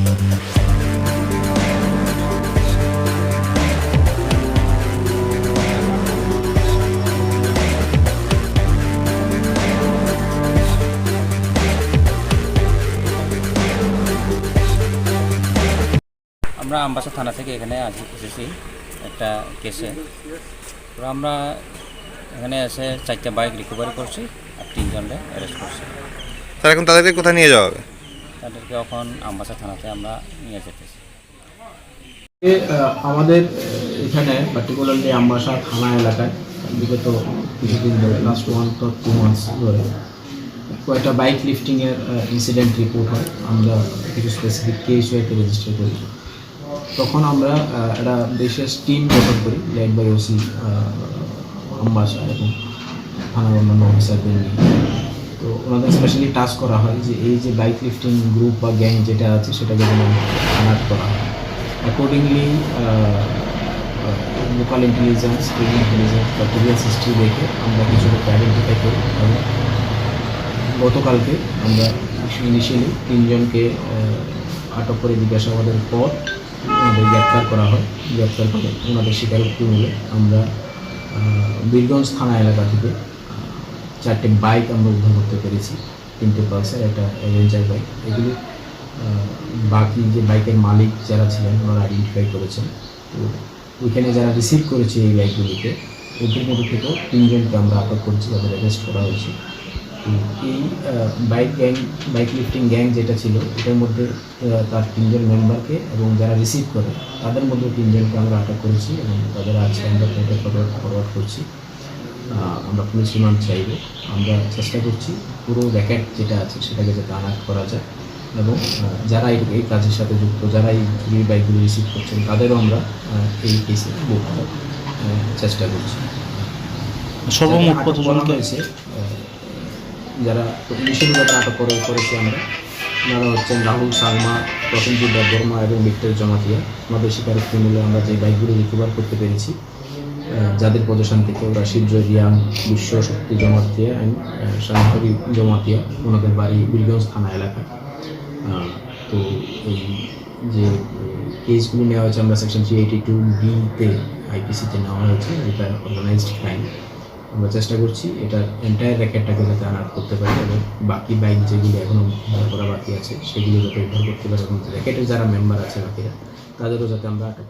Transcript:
আমরা আম্বাসা থানা থেকে এখানে এসেছি একটা কেসে। তো আমরা এখানে এসে 4টা বাইক রিকভারি করছি আর 3 জনকে অ্যারেস্ট করছি। স্যার এখন তাদেরকে কোথায় নিয়ে যাওয়া হবে? তাদেরকে এখন আম্বাসা থানাতে আমরা নিয়ে যেতেছি। আমাদের এখানে পার্টিকুলারলি আম্বাসা থানা এলাকায় বিগত কিছুদিন ধরে লাস্ট 1 to 2 months ধরে কয়েকটা বাইক লিফটিংয়ের ইনসিডেন্ট রিপোর্ট হয়। আমরা কিছু স্পেসিফিক কেস ওয়েতে রেজিস্টার করি। তখন আমরা একটা বিশেষ টিম গঠন করি লেড বাই ওসি আম্বাসা এবং থানার অন্যান্য অফিসারদের নিয়ে। তো ওনাদের স্পেশালি টাস্ক করা হয় যে এই যে বাইক লিফটিং গ্রুপ বা গ্যাং যেটা আছে সেটাকে যেন অ্যানার্ট করা হয়। অ্যাকর্ডিংলি লোকাল ইন্টেলিজেন্স, বা টিভিএস হিস্ট্রি দেখে আমরা কিছু লোক আইডেন্টিফাই করি এবং গতকালকে আমরা ইনিশিয়ালি 3 জনকে আটক করে জিজ্ঞাসাবাদের পর ওনাদের গ্রেপ্তার করা হয়। গ্রেপ্তার করে ওনাদের স্বীকারোক্তি মিলে আমরা বীরগঞ্জ থানা এলাকা থেকে 4টে বাইক আমরা উদ্ধার করতে পেরেছি। 3টে পালসার, একটা অ্যাভেঞ্জার বাইক। এগুলি বাকি যে বাইকের মালিক যারা ছিলেন ওনারা আইডেন্টিফাই করেছেন। তো ওইখানে যারা রিসিভ করেছে এই বাইকগুলিকে ওদের মধ্যে থেকেও 3 জনকে আমরা আটক করছি, তাদের অ্যারেস্ট করা হয়েছে। তো এই বাইক লিফটিং গ্যাং যেটা ছিল এটার মধ্যে তার 3 জন মেম্বারকে এবং যারা রিসিভ করে তাদের মধ্যে 3 জনকে আমরা আটক করেছি এবং তাদের আজকে আমরা কোর্টে ফরওয়ার্ড করছি। আমরা পুলিশ রিমান্ড চাইব। আমরা চেষ্টা করছি পুরো র্যাকেট যেটা আছে সেটাকে যাতে আনার্ট করা যায় এবং যারা এই কাজের সাথে যুক্ত, যারা এই বাইকগুলো রিসিভ করছেন তাদেরও আমরা এই কেসে বুক করার চেষ্টা করছি। সর্বমোট কতজনকে হয়েছে যারা ইনিশিয়ালি যারা আটক করেছি আমরা, ওনারা হচ্ছেন রাহুল শর্মা, প্রসেনজিৎ বর্মা এবং ভিক্টর জমাতিয়া। আমাদের স্বীকারোক্তি মিলে আমরা যে বাইকগুলো রিকভার করতে পেরেছি যাদের পজিশন থেকে ওরা শীঘ্র রিয়াং, বিশ্ব শক্তি জমাতিয়া অ্যান্ড শান্তী জমাতিয়া, ওনাদের বাড়ি বীরগঞ্জ থানা এলাকা। তো এই যে কেসগুলো নেওয়া হয়েছে আমরা সেকশন 382B-তে আইপিসিতে নেওয়া হয়েছে, যেটা অর্গানাইজড ক্রাইম। আমরা চেষ্টা করছি এটা এন্টায়ার র্যাকেটটাকে যাতে আনার্ট করতে পারি এবং বাকি বাইক যেগুলি এখনও উদ্ধার করা বাকি আছে সেগুলো যাতে উদ্ধার করতে পারি এবং র্যাকেটের যারা মেম্বার আছে বাকিরা তাদেরও যাতে আমরা আটক